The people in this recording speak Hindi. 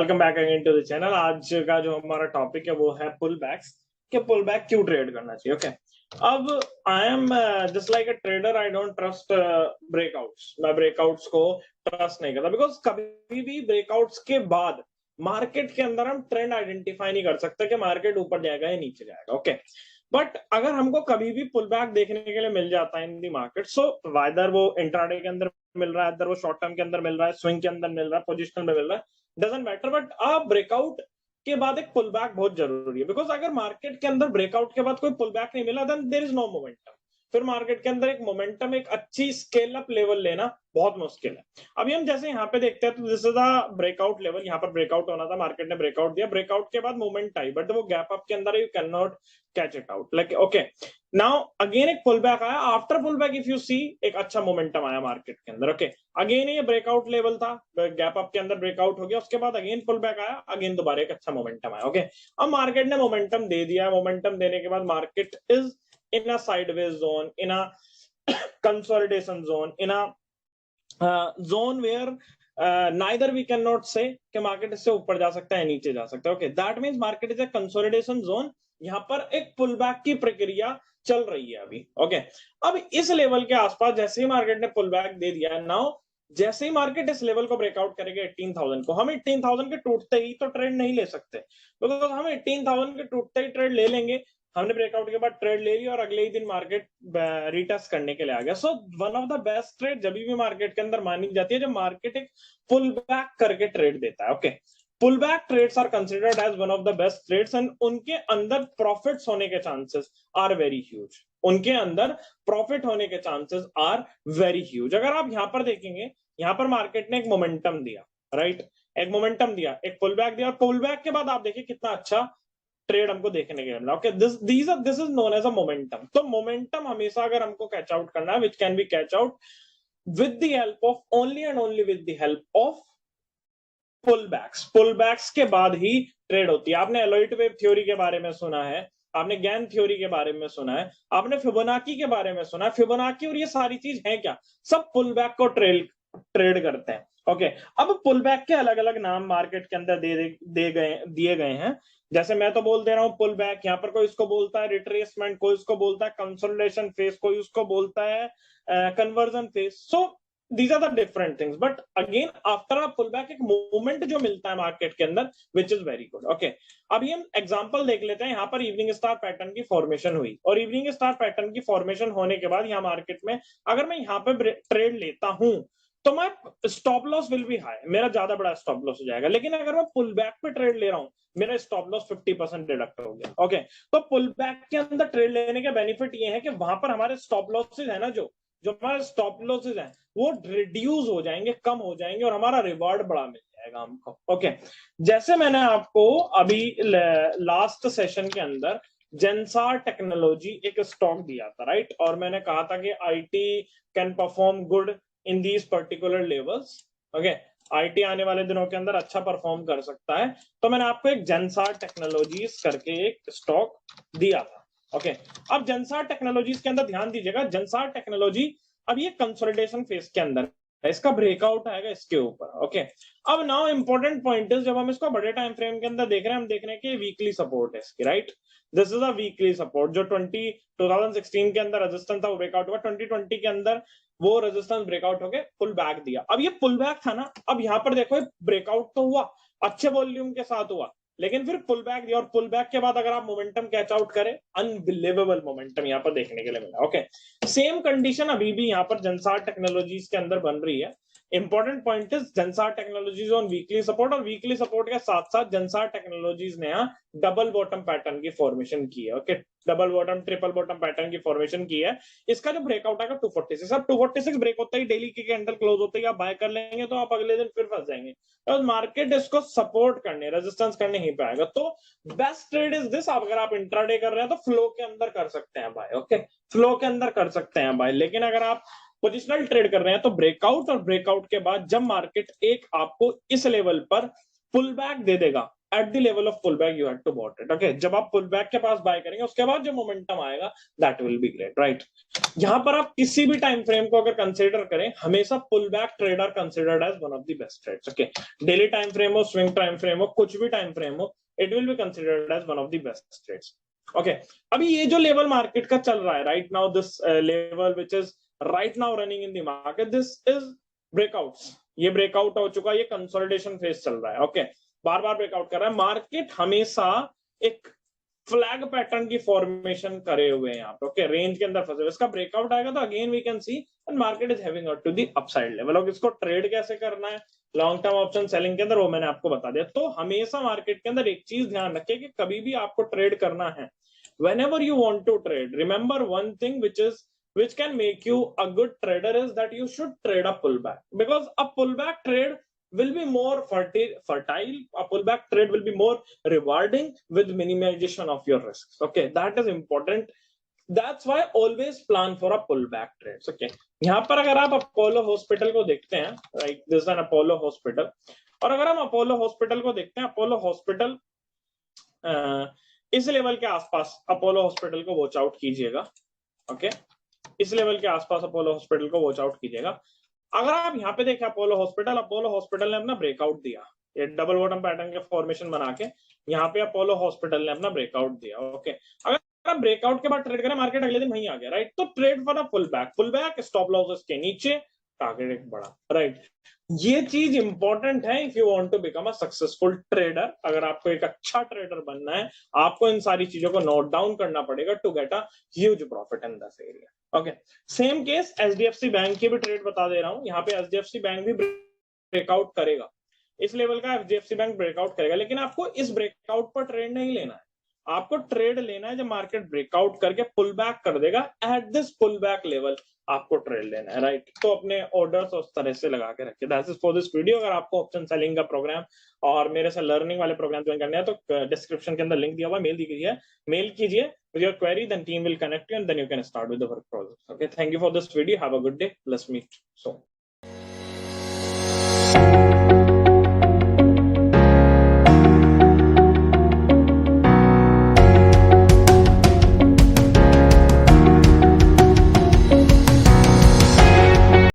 Welcome back again to the channel. आज का जो हमारा टॉपिक है वो है पुल बैक्स, कि पुल बैक क्यों ट्रेड करना चाहिए। ओके, अब I am just like a trader, I don't trust breakouts. मैं ब्रेकआउट्स को ट्रस्ट नहीं करता, बिकॉज कभी भी ब्रेकआउट्स के बाद मार्केट के अंदर हम ट्रेंड आइडेंटिफाई नहीं कर सकते कि मार्केट ऊपर जाएगा या नीचे जाएगा। ओके, बट अगर हमको कभी भी पुल बैक देखने के लिए मिल जाता है इन दी मार्केट, सो वाइदर वो इंट्राडे के अंदर मिल रहा है, इधर वो शॉर्ट टर्म के अंदर मिल रहा है, स्विंग के अंदर मिल रहा है, पोजिशनल में मिल रहा है, डजंट मैटर। बट आप ब्रेकआउट के बाद एक पुल बैक बहुत जरूरी है, बिकॉज अगर मार्केट के अंदर ब्रेकआउट के बाद कोई पुल बैक नहीं मिला, then there is no momentum. फिर मार्केट के अंदर एक मोमेंटम, एक अच्छी स्केल अप लेवल लेना बहुत मुश्किल है। अभी हम जैसे यहाँ पे देखते हैं तो this is the breakout level. यहाँ पर ब्रेकआउट होना था, मार्केट ने ब्रेकआउट दिया, ब्रेकआउट के बाद मूवमेंट आई, बट वो गैप अप के अंदर you can not catch it out. Like okay, now again एक पुल बैक आया, after pull back if you see एक अच्छा मोमेंटम आया मार्केट के अंदर। ओके, अगेन ये ब्रेकआउट लेवल था, गैप अप के अंदर ब्रेकआउट हो गया, उसके बाद अगेन पुल बैक आया, अगेन दोबारा एक अच्छा मोमेंटम आया। ओके, अब मार्केट ने मोमेंटम दे दिया, मोमेंटम देने के बाद market is in a sideways zone, in a consolidation zone, in a zone where neither we cannot say कि मार्केट इससे ऊपर जा सकता है नीचे जा सकता है। Okay, that means market is a consolidation zone. यहाँ पर एक पुल बैक की प्रक्रिया चल रही है अभी। ओके, अब इस लेवल के आसपास जैसे ही मार्केट ने पुल बैक दे दिया, नाउ जैसे ही मार्केट इस लेवल को ब्रेकआउट करेगा 18,000 को, हम 18,000 के टूटते ही तो ट्रेड नहीं ले सकते, बिकॉज हम 18,000 के टूटते ही ट्रेड ले लेंगे। हमने ब्रेकआउट के बाद ट्रेड ले लिया और अगले ही दिन मार्केट रिटेस्ट करने के लिए आ गया। So one of the best trade जब भी मार्केट के अंदर मानी जाती है जब मार्केट एक पुल बैक करके ट्रेड देता है। Okay, pull back trades are considered as one of the best trades, and उनके अंदर प्रॉफिट्स होने के चांसेस आर वेरी ह्यूज। उनके अंदर प्रॉफिट होने के चांसेस आर वेरी ह्यूज। अगर आप यहाँ पर देखेंगे, यहाँ पर मार्केट ने एक मोमेंटम दिया, राइट, एक मोमेंटम दिया, एक पुल बैक दिया, और पुल बैक के बाद आप देखिए कितना अच्छा ट्रेड हमको देखने के लिए मिला। Okay, this is known as a momentum. तो मोमेंटम हमेशा अगर हमको कैच आउट करना है, which can be catch out with the help of only and only with the help of pull backs. Pull backs के बाद ही ट्रेड होती है। आपने एलोइट वेव थ्योरी के बारे में सुना है, आपने गैन थ्योरी के बारे में सुना है, आपने फिबोनाची के बारे में सुना है। फिबोनाची और ये सारी चीज है क्या, सब पुल बैक को ट्रेड करते हैं। ओके, अब पुल बैक के अलग अलग नाम मार्केट के अंदर दिए गए हैं। जैसे मैं तो बोल दे रहा हूँ पुल बैक, यहाँ पर कोई इसको बोलता है रिट्रेसमेंट, कोई इसको बोलता है कंसोलिडेशन फेज, कोई उसको बोलता है conversion phase. So these are the different things, but again after a pullback एक मूवमेंट जो मिलता है मार्केट के अंदर which is very good. okay, अभी हम एग्जांपल देख लेते हैं। यहाँ पर इवनिंग स्टार पैटर्न की फॉर्मेशन हुई, और इवनिंग स्टार पैटर्न की फॉर्मेशन होने के बाद यहाँ मार्केट में अगर मैं यहाँ पे ट्रेड लेता हूं तो मैं stop loss will be high, मेरा ज्यादा बड़ा स्टॉप लॉस हो जाएगा। लेकिन अगर मैं पुल बैक पे ट्रेड ले रहा हूँ, मेरा स्टॉप लॉस 50% डिडक्ट हो गया। ओके, तो पुल बैक के अंदर ट्रेड लेने के बेनिफिट ये है कि वहां पर हमारे स्टॉप लॉसेज है ना, जो हमारे स्टॉप लॉसेज हैं वो रिड्यूस हो जाएंगे, कम हो जाएंगे, और हमारा रिवार्ड बड़ा मिल जाएगा हमको। ओके, जैसे मैंने आपको अभी लास्ट सेशन के अंदर जेंसार टेक्नोलॉजी एक स्टॉक दिया था, राइट, और मैंने कहा था कि IT can perform good in these particular levels. Okay, IT आने वाले दिनों के अंदर अच्छा परफॉर्म कर सकता है, तो मैंने आपको एक जेंसार टेक्नोलॉजीज करके एक स्टॉक दिया था। ओके, अब जेंसार टेक्नोलॉजीज के अंदर ध्यान दीजिएगा, जेंसार टेक्नोलॉजी अब ये कंसोलिडेशन फेज के अंदर है, इसका ब्रेकआउट आएगा इसके ऊपर। ओके, अब नाउ इंपॉर्टेंट पॉइंट इज, जब हम इसको बड़े टाइम फ्रेम के अंदर देख रहे हैं, हम देख रहे हैं कि वीकली सपोर्ट है इसकी, right, this is a weekly support. जो 2016 के अंदर रेजिस्टेंस था वो ब्रेकआउट हुआ, 2020 के अंदर वो रेजिस्टेंस ब्रेकआउट होके पुल बैक दिया। अब ये पुल बैक था ना, अब यहाँ पर देखो ब्रेकआउट तो हुआ, अच्छे वॉल्यूम के साथ हुआ, लेकिन फिर पुल बैक दिया, और पुल बैक के बाद अगर आप मोमेंटम कैच आउट करें, अनबिलीवेबल मोमेंटम यहाँ पर देखने के लिए मिला। ओके, सेम कंडीशन अभी भी यहाँ पर जेंसार टेक्नोलॉजीज के अंदर बन रही है। Important point is Zensar technologies on weekly support, और वीकली सपोर्ट के साथ साथ जेंसार टेक्नोलॉजीज ने यहाँ डबल बॉटम पैटर्न की फॉर्मेशन की है। Okay, double bottom triple bottom pattern की फॉर्मेशन की है। इसका जो ब्रेकआउट आएगा 246, अब 246 ब्रेक होता ही डेली के कैंडल क्लोज होते ही आप बाय कर लेंगे तो आप अगले दिन फिर फंस जाएंगे, तो मार्केट इसको सपोर्ट करने, रेजिस्टेंस करने ही पे आएगा। तो बेस्ट ट्रेड इज दिस, अगर आप इंट्राडे कर रहे हैं तो फ्लो के अंदर कर सकते हैं बाय। ओके, फ्लो के अंदर कर सकते हैं बाय, लेकिन अगर आप पोजिशनल ट्रेड कर रहे हैं तो ब्रेकआउट, और ब्रेकआउट के बाद जब मार्केट एक आपको इस लेवल पर पुल बैक दे देगा, at the level of pullback you had to bought it. Okay, जब आप pullback के पास बाय करेंगे उसके बाद जो मोमेंटम आएगा that will be great, right? यहाँ पर आप किसी भी टाइम फ्रेम को अगर कंसीडर करें, हमेशा pullback trade are considered as one of the best trades. Okay, daily time frame हो, स्विंग टाइम फ्रेम हो, कुछ भी टाइम फ्रेम हो, it will be considered as one of the best trades. Okay, अभी ये जो लेवल मार्केट का चल रहा है right now, this level which is right now running in the market, this is breakouts. ये ब्रेकआउट हो चुका है, ये कंसोलिडेशन फेज चल रहा है. ओके, बार बार ब्रेकआउट कर रहा है मार्केट, हमेशा एक फ्लैग पैटर्न की फॉर्मेशन करे हुए हैं यहाँ पे. ओके, रेंज के अंदर फंसे हुए. इसका ब्रेकआउट आएगा तो again we can see and market is having up to the upside level. और इसको ट्रेड कैसे करना है लॉन्ग टर्म ऑप्शन सेलिंग के अंदर, वो मैंने आपको बता दिया. तो हमेशा मार्केट के अंदर एक चीज ध्यान रखिए कि कभी भी आपको ट्रेड करना है, whenever you want to trade, remember one thing which can make you a good trader is that you should trade a pullback, because a pullback trade will be more fertile. A pullback trade will be more rewarding with minimization of your risks. Okay, that is important. That's why always plan for a pullback trades. Okay, यहाँ पर अगर आप अपोलो हॉस्पिटल को देखते हैं, right, this is an Apollo hospital, और अगर हम अपोलो हॉस्पिटल को देखते हैं, अपोलो हॉस्पिटल इस लेवल के आसपास अपोलो हॉस्पिटल को वॉच आउट कीजिएगा. ओके, इस लेवल के आसपास अपोलो हॉस्पिटल को वॉच आउट कीजिएगा. अगर आप यहाँ पे देखें अपोलो हॉस्पिटल ने अपना ब्रेकआउट दिया, ये डबल बॉटम पैटर्न के फॉर्मेशन बना के यहाँ पे अपोलो हॉस्पिटल ने अपना ब्रेकआउट दिया. ओके, अगर आप ब्रेकआउट के बाद ट्रेड करें, मार्केट अगले दिन वहीं आ गया राइट, तो trade for a pullback, stop losses के नीचे, टारगेट एक बड़ा राइट. ये चीज इंपॉर्टेंट है if you want to become a successful trader. अगर आपको एक अच्छा ट्रेडर बनना है, आपको इन सारी चीजों को नोट डाउन करना पड़ेगा to get a huge profit in this area. Okay, same case HDFC bank की भी ट्रेड बता दे रहा हूं. यहाँ पे एचडीएफसी बैंक भी ब्रेकआउट करेगा, इस लेवल का एचडीएफसी बैंक ब्रेकआउट करेगा, लेकिन आपको इस ब्रेकआउट पर ट्रेड नहीं लेना है. आपको ट्रेड लेना है जब मार्केट ब्रेकआउट करके पुल बैक कर देगा, at this pull back level आपको ट्रेड लेना है राइट. तो अपने ऑर्डर्स उस तरह से लगा के रखिए. That's it for this video. अगर आपको ऑप्शन सेलिंग का प्रोग्राम और मेरे से लर्निंग वाले प्रोग्राम ज्वाइन करने हैं तो डिस्क्रिप्शन के अंदर लिंक दिया हुआ, मेल कीजिए with your query, then team will connect you and then you can start with the work process. Okay, thank you for this video. Have a good day. Let's meet soon.